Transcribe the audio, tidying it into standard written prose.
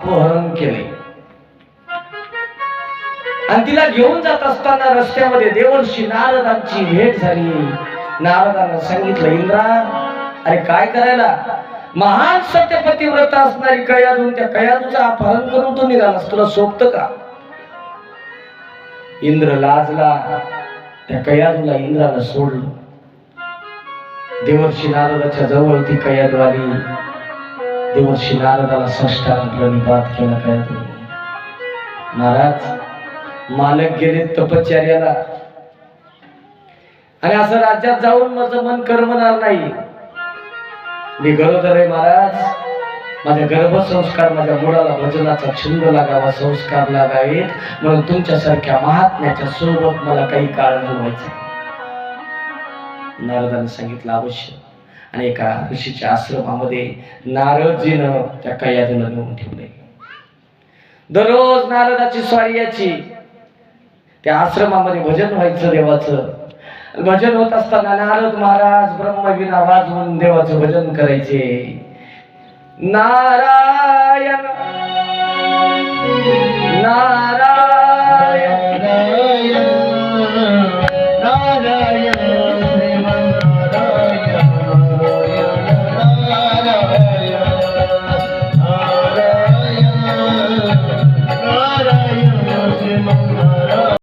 अपहरण केले आणि तिला घेऊन जात असताना रस्त्यामध्ये देवर्षी नारदांची भेट झाली. नारदांना सांगितलं, इंद्रा, अरे काय करायला, महान सत्यपतिव्रता असणारी कयादू, त्या कयादूचं अपहरण करून तू निघालास, तुला सोबत का? इंद्र लाजला. त्या कयादूला इंद्राला सोडलं. देवर्षी नारदाच्या जवळ ती कयादू आली. देवर्षी नारदाला साष्टांग प्रणिपात केला. कयादू, महाराज, मालक गेले तपश्चर्याला आणि असं राज्यात जाऊन माझं मन करमणार नाही. मी गरोदर आहे महाराज, माझ्या गर्भसंस्कार, माझ्या मुलाला भजनाचा छंद लागावा, संस्कार लागावेत, म्हणून तुमच्यासारख्या महात्म्याच्या सोबत मला काही काळ घालवायचा. नारदाने सांगितलं, अवश्य. आणि एका ऋषीच्या आश्रमामध्ये नारदजीनं त्या कयादूला नेऊन ठेवले. दररोज नारदाची स्वारी याची. त्या आश्रमामध्ये भजन व्हायचं देवाचं. भजन होत असताना नारद महाराज ब्रह्मवीणा वाजवून देवाचं भजन करायचे. नारायण